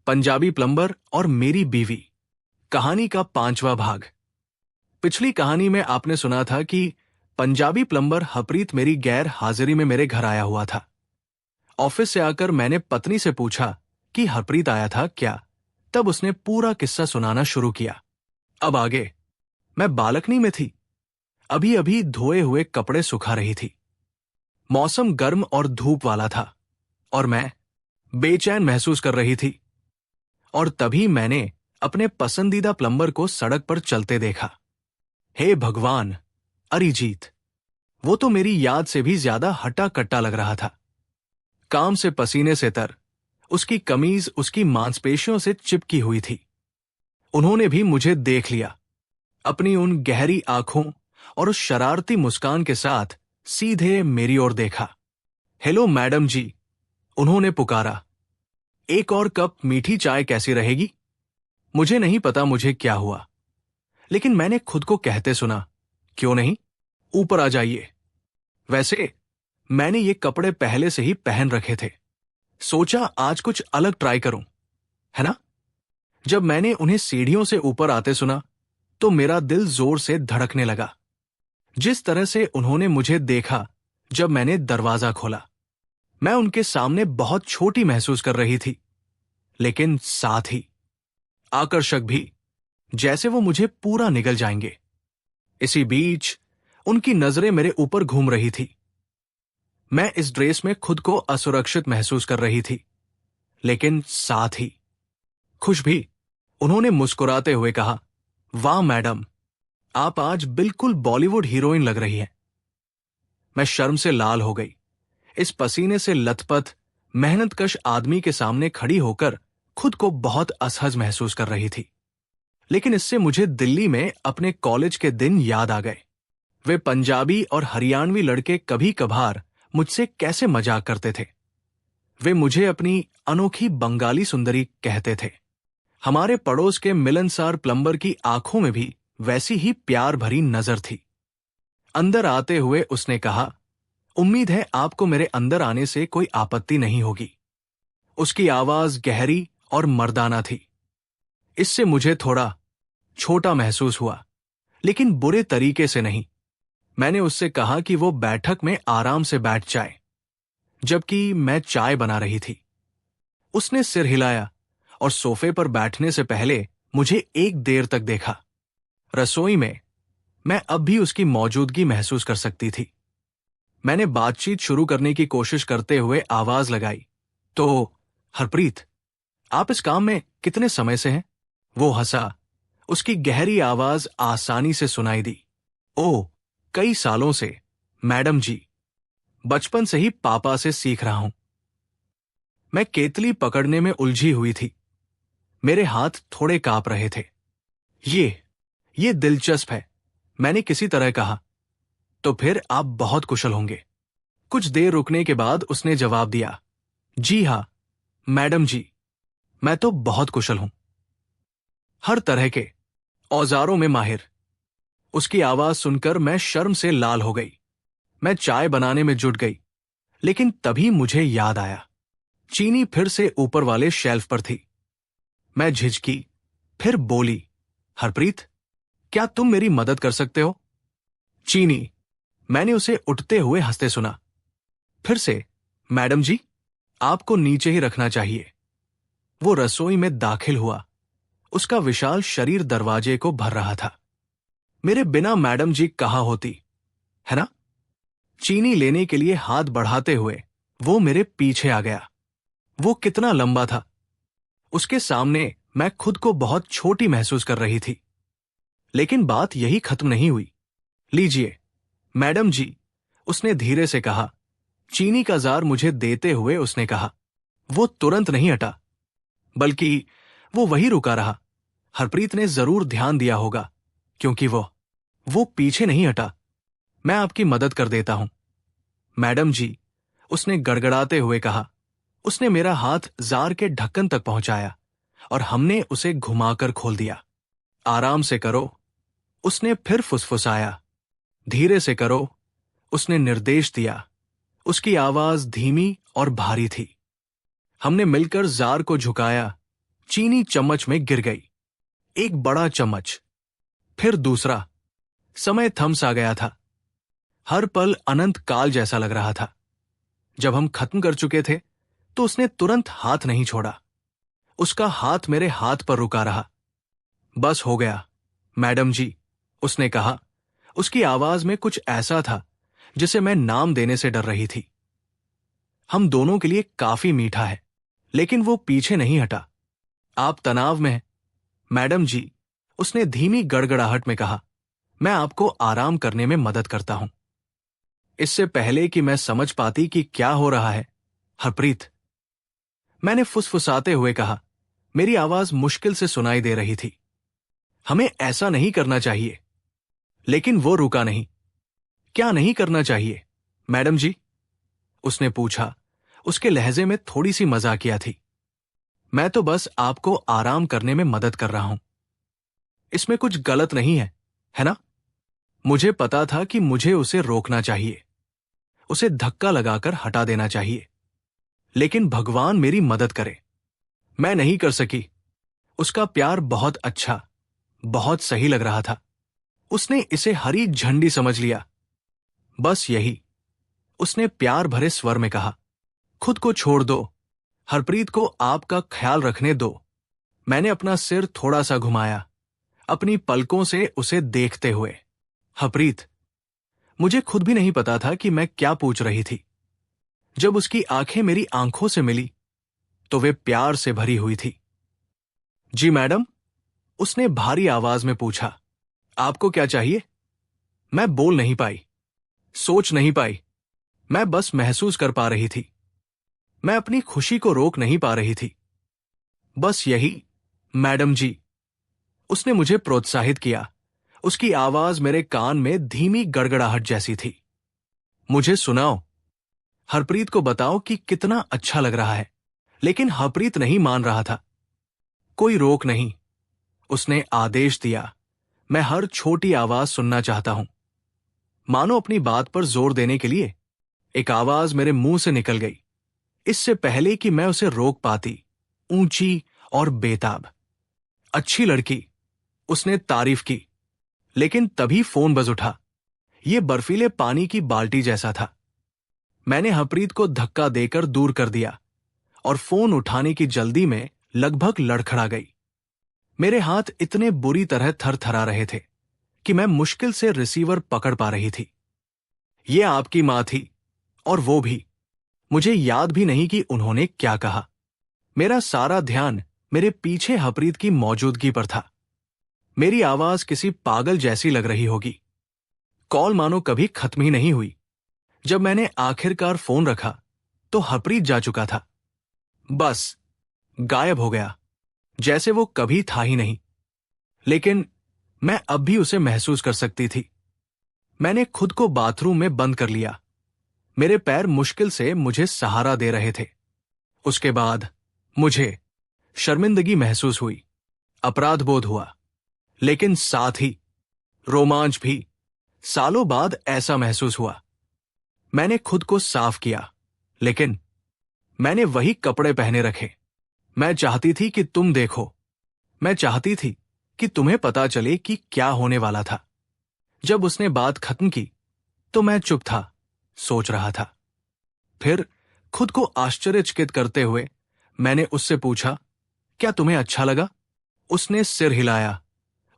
Punjabi plumber और मेरी बीवी, कहानी का 5वां भाग। पिछली कहानी में आपने सुना था कि पंजाबी प्लम्बर हरप्रीत मेरी गैर हाजिरी में मेरे घर आया हुआ था। ऑफिस से आकर मैंने पत्नी से पूछा कि हरप्रीत आया था क्या। तब उसने पूरा किस्सा सुनाना शुरू किया। अब आगे। मैं बालकनी में थी, अभी अभी धोए हुए कपड़े सुखा रही थी। मौसम गर्म और धूप वाला था और मैं बेचैन महसूस कर रही थी। और तभी मैंने अपने पसंदीदा प्लम्बर को सड़क पर चलते देखा। हे भगवान, अरिजीत! वो तो मेरी याद से भी ज्यादा हट्टा कट्टा लग रहा था। काम से पसीने से तर, उसकी कमीज उसकी मांसपेशियों से चिपकी हुई थी। उन्होंने भी मुझे देख लिया। अपनी उन गहरी आंखों और उस शरारती मुस्कान के साथ सीधे मेरी ओर देखा। हेलो मैडम जी, उन्होंने पुकारा। एक और कप मीठी चाय कैसी रहेगी? मुझे नहीं पता मुझे क्या हुआ, लेकिन मैंने खुद को कहते सुना, क्यों नहीं, ऊपर आ जाइए। वैसे मैंने ये कपड़े पहले से ही पहन रखे थे। सोचा आज कुछ अलग ट्राई करूं, है ना? जब मैंने उन्हें सीढ़ियों से ऊपर आते सुना तो मेरा दिल जोर से धड़कने लगा। जिस तरह से उन्होंने मुझे देखा जब मैंने दरवाजा खोला, मैं उनके सामने बहुत छोटी महसूस कर रही थी, लेकिन साथ ही आकर्षक भी, जैसे वो मुझे पूरा निगल जाएंगे। इसी बीच उनकी नजरें मेरे ऊपर घूम रही थी। मैं इस ड्रेस में खुद को असुरक्षित महसूस कर रही थी, लेकिन साथ ही खुश भी। उन्होंने मुस्कुराते हुए कहा, वाह मैडम, आप आज बिल्कुल बॉलीवुड हीरोइन लग रही हैं। मैं शर्म से लाल हो गई। इस पसीने से लथपथ मेहनतकश आदमी के सामने खड़ी होकर खुद को बहुत असहज महसूस कर रही थी। लेकिन इससे मुझे दिल्ली में अपने कॉलेज के दिन याद आ गए। वे पंजाबी और हरियाणवी लड़के कभी कभार मुझसे कैसे मजाक करते थे। वे मुझे अपनी अनोखी बंगाली सुंदरी कहते थे। हमारे पड़ोस के मिलनसार प्लम्बर की आंखों में भी वैसी ही प्यार भरी नजर थी। अंदर आते हुए उसने कहा, उम्मीद है आपको मेरे अंदर आने से कोई आपत्ति नहीं होगी। उसकी आवाज गहरी और मर्दाना थी। इससे मुझे थोड़ा छोटा महसूस हुआ, लेकिन बुरे तरीके से नहीं। मैंने उससे कहा कि वो बैठक में आराम से बैठ जाए, जबकि मैं चाय बना रही थी। उसने सिर हिलाया और सोफे पर बैठने से पहले मुझे एक देर तक देखा। रसोई में मैं अब भी उसकी मौजूदगी महसूस कर सकती थी। मैंने बातचीत शुरू करने की कोशिश करते हुए आवाज लगाई, तो हरप्रीत, आप इस काम में कितने समय से हैं? वो हंसा। उसकी गहरी आवाज आसानी से सुनाई दी। ओह, कई सालों से मैडम जी, बचपन से ही पापा से सीख रहा हूं। मैं केतली पकड़ने में उलझी हुई थी। मेरे हाथ थोड़े कांप रहे थे। ये दिलचस्प है, मैंने किसी तरह कहा। तो फिर आप बहुत कुशल होंगे। कुछ देर रुकने के बाद उसने जवाब दिया, जी हां मैडम जी, मैं तो बहुत कुशल हूं, हर तरह के औजारों में माहिर। उसकी आवाज सुनकर मैं शर्म से लाल हो गई। मैं चाय बनाने में जुट गई, लेकिन तभी मुझे याद आया, चीनी फिर से ऊपर वाले शेल्फ पर थी। मैं झिझकी, फिर बोली, हरप्रीत, क्या तुम मेरी मदद कर सकते हो? चीनी, मैंने उसे उठते हुए हंसते सुना। फिर से, मैडम जी, आपको नीचे ही रखना चाहिए। वो रसोई में दाखिल हुआ। उसका विशाल शरीर दरवाजे को भर रहा था। मेरे बिना मैडम जी कहा होती, है ना? चीनी लेने के लिए हाथ बढ़ाते हुए वो मेरे पीछे आ गया। वो कितना लंबा था। उसके सामने मैं खुद को बहुत छोटी महसूस कर रही थी। लेकिन बात यही खत्म नहीं हुई। लीजिए मैडम जी, उसने धीरे से कहा। चीनी का जार मुझे देते हुए उसने कहा। वो तुरंत नहीं हटा, बल्कि वो वही रुका रहा। हरप्रीत ने जरूर ध्यान दिया होगा, क्योंकि वो पीछे नहीं हटा। मैं आपकी मदद कर देता हूं मैडम जी, उसने गड़गड़ाते हुए कहा। उसने मेरा हाथ जार के ढक्कन तक पहुंचाया और हमने उसे घुमाकर खोल दिया। आराम से करो, उसने फिर फुसफुसाया। धीरे से करो, उसने निर्देश दिया। उसकी आवाज धीमी और भारी थी। हमने मिलकर जार को झुकाया, चीनी चम्मच में गिर गई। एक बड़ा चम्मच, फिर दूसरा। समय थम सा गया था। हर पल अनंत काल जैसा लग रहा था। जब हम खत्म कर चुके थे तो उसने तुरंत हाथ नहीं छोड़ा। उसका हाथ मेरे हाथ पर रुका रहा। बस हो गया मैडम जी, उसने कहा। उसकी आवाज में कुछ ऐसा था जिसे मैं नाम देने से डर रही थी। हम दोनों के लिए काफी मीठा है। लेकिन वो पीछे नहीं हटा। आप तनाव में हैं मैडम जी, उसने धीमी गड़गड़ाहट में कहा। मैं आपको आराम करने में मदद करता हूं। इससे पहले कि मैं समझ पाती कि क्या हो रहा है, हरप्रीत, मैंने फुसफुसाते हुए कहा। मेरी आवाज मुश्किल से सुनाई दे रही थी। हमें ऐसा नहीं करना चाहिए। लेकिन वो रुका नहीं। क्या नहीं करना चाहिए मैडम जी, उसने पूछा। उसके लहजे में थोड़ी सी मजाकिया थी। मैं तो बस आपको आराम करने में मदद कर रहा हूं। इसमें कुछ गलत नहीं है ना? मुझे पता था कि मुझे उसे रोकना चाहिए, उसे धक्का लगाकर हटा देना चाहिए। लेकिन भगवान मेरी मदद करे, मैं नहीं कर सकी। उसका प्यार बहुत अच्छा, बहुत सही लग रहा था। उसने इसे हरी झंडी समझ लिया। बस यही, उसने प्यार भरे स्वर में कहा। खुद को छोड़ दो, हरप्रीत को आपका ख्याल रखने दो। मैंने अपना सिर थोड़ा सा घुमाया, अपनी पलकों से उसे देखते हुए। हरप्रीत, मुझे खुद भी नहीं पता था कि मैं क्या पूछ रही थी। जब उसकी आंखें मेरी आंखों से मिली तो वे प्यार से भरी हुई थी। जी मैडम, उसने भारी आवाज में पूछा। आपको क्या चाहिए? मैं बोल नहीं पाई, सोच नहीं पाई। मैं बस महसूस कर पा रही थी। मैं अपनी खुशी को रोक नहीं पा रही थी। बस यही मैडम जी, उसने मुझे प्रोत्साहित किया। उसकी आवाज मेरे कान में धीमी गड़गड़ाहट जैसी थी। मुझे सुनाओ, हरप्रीत को बताओ कि कितना अच्छा लग रहा है। लेकिन हरप्रीत नहीं मान रहा था। कोई रोक नहीं, उसने आदेश दिया। मैं हर छोटी आवाज सुनना चाहता हूं। मानो अपनी बात पर जोर देने के लिए एक आवाज मेरे मुंह से निकल गई, इससे पहले कि मैं उसे रोक पाती। ऊंची और बेताब। अच्छी लड़की, उसने तारीफ की। लेकिन तभी फोन बज उठा। यह बर्फीले पानी की बाल्टी जैसा था। मैंने हरप्रीत को धक्का देकर दूर कर दिया और फोन उठाने की जल्दी में लगभग लड़खड़ा गई। मेरे हाथ इतने बुरी तरह थरथरा रहे थे कि मैं मुश्किल से रिसीवर पकड़ पा रही थी। यह आपकी मां थी, और वो भी। मुझे याद भी नहीं कि उन्होंने क्या कहा। मेरा सारा ध्यान मेरे पीछे हरप्रीत की मौजूदगी पर था। मेरी आवाज किसी पागल जैसी लग रही होगी। कॉल मानो कभी खत्म ही नहीं हुई। जब मैंने आखिरकार फोन रखा तो हरप्रीत जा चुका था। बस गायब हो गया, जैसे वो कभी था ही नहीं। लेकिन मैं अब भी उसे महसूस कर सकती थी। मैंने खुद को बाथरूम में बंद कर लिया। मेरे पैर मुश्किल से मुझे सहारा दे रहे थे। उसके बाद मुझे शर्मिंदगी महसूस हुई, अपराध बोध हुआ, लेकिन साथ ही रोमांच भी। सालों बाद ऐसा महसूस हुआ। मैंने खुद को साफ किया, लेकिन मैंने वही कपड़े पहने रखे। मैं चाहती थी कि तुम देखो। मैं चाहती थी कि तुम्हें पता चले कि क्या होने वाला था। जब उसने बात खत्म की तो मैं चुप था, सोच रहा था। फिर खुद को आश्चर्यचकित करते हुए मैंने उससे पूछा, क्या तुम्हें अच्छा लगा? उसने सिर हिलाया।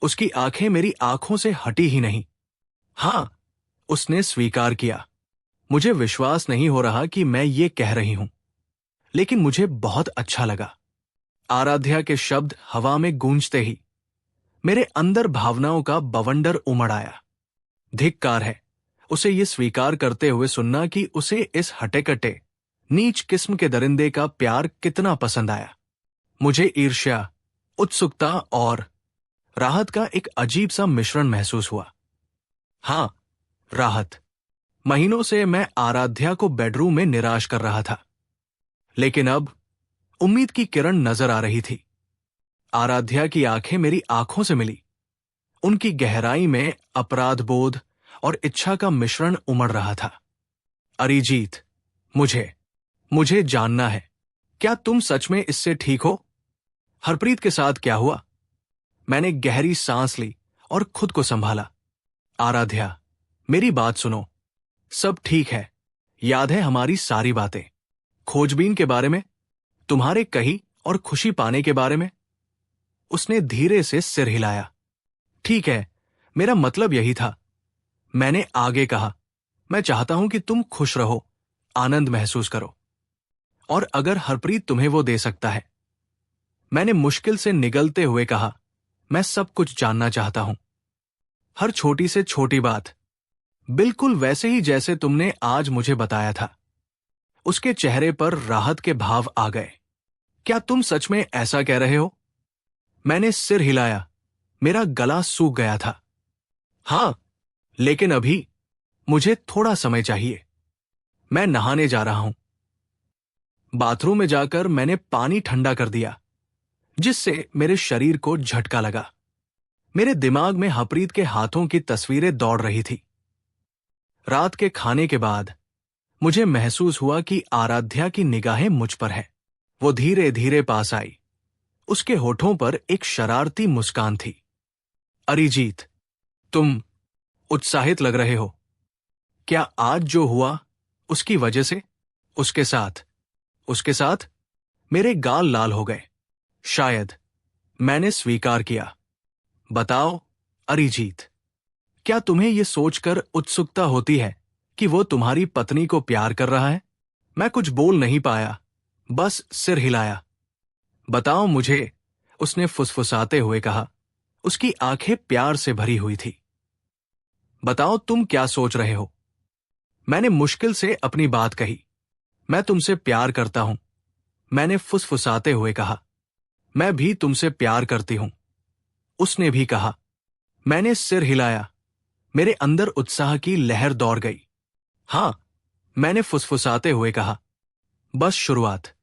उसकी आंखें मेरी आंखों से हटी ही नहीं। हां, उसने स्वीकार किया। मुझे विश्वास नहीं हो रहा कि मैं ये कह रही हूं, लेकिन मुझे बहुत अच्छा लगा। आराध्या के शब्द हवा में गूंजते ही मेरे अंदर भावनाओं का बवंडर उमड़ आया। धिक्कार है उसे ये स्वीकार करते हुए सुनना कि उसे इस हटे-कटे, नीच किस्म के दरिंदे का प्यार कितना पसंद आया। मुझे ईर्ष्या, उत्सुकता और राहत का एक अजीब सा मिश्रण महसूस हुआ। हां, राहत। महीनों से मैं आराध्या को बेडरूम में निराश कर रहा था, लेकिन अब उम्मीद की किरण नजर आ रही थी। आराध्या की आंखें मेरी आंखों से मिली। उनकी गहराई में अपराध बोध और इच्छा का मिश्रण उमड़ रहा था। अरिजीत, मुझे जानना है, क्या तुम सच में इससे ठीक हो? हरप्रीत के साथ क्या हुआ? मैंने गहरी सांस ली और खुद को संभाला। आराध्या, मेरी बात सुनो। सब ठीक है। याद है हमारी सारी बातें? खोजबीन के बारे में, तुम्हारे कही और खुशी पाने के बारे में? उसने धीरे से सिर हिलाया। ठीक है, मेरा मतलब यही था। मैंने आगे कहा, मैं चाहता हूं कि तुम खुश रहो, आनंद महसूस करो। और अगर हरप्रीत तुम्हें वो दे सकता है। मैंने मुश्किल से निगलते हुए कहा, मैं सब कुछ जानना चाहता हूं। हर छोटी से छोटी बात, बिल्कुल वैसे ही जैसे तुमने आज मुझे बताया था। उसके चेहरे पर राहत के भाव आ गए। क्या तुम सच में ऐसा कह रहे हो? मैंने सिर हिलाया। मेरा गला सूख गया था। हां, लेकिन अभी मुझे थोड़ा समय चाहिए। मैं नहाने जा रहा हूं। बाथरूम में जाकर मैंने पानी ठंडा कर दिया, जिससे मेरे शरीर को झटका लगा। मेरे दिमाग में हरप्रीत के हाथों की तस्वीरें दौड़ रही थी। रात के खाने के बाद मुझे महसूस हुआ कि आराध्या की निगाहें मुझ पर है। वो धीरे धीरे पास आई। उसके होठों पर एक शरारती मुस्कान थी। अरिजीत, तुम उत्साहित लग रहे हो। क्या आज जो हुआ उसकी वजह से? उसके साथ मेरे गाल लाल हो गए। शायद। मैंने स्वीकार किया। बताओ अरिजीत, क्या तुम्हें यह सोचकर उत्सुकता होती है कि वो तुम्हारी पत्नी को प्यार कर रहा है? मैं कुछ बोल नहीं पाया, बस सिर हिलाया। बताओ मुझे, उसने फुसफुसाते हुए कहा। उसकी आंखें प्यार से भरी हुई थी। बताओ तुम क्या सोच रहे हो? मैंने मुश्किल से अपनी बात कही। मैं तुमसे प्यार करता हूं, मैंने फुसफुसाते हुए कहा। मैं भी तुमसे प्यार करती हूं, उसने भी कहा। मैंने सिर हिलाया। मेरे अंदर उत्साह की लहर दौड़ गई। हां, मैंने फुसफुसाते हुए कहा। बस शुरुआत।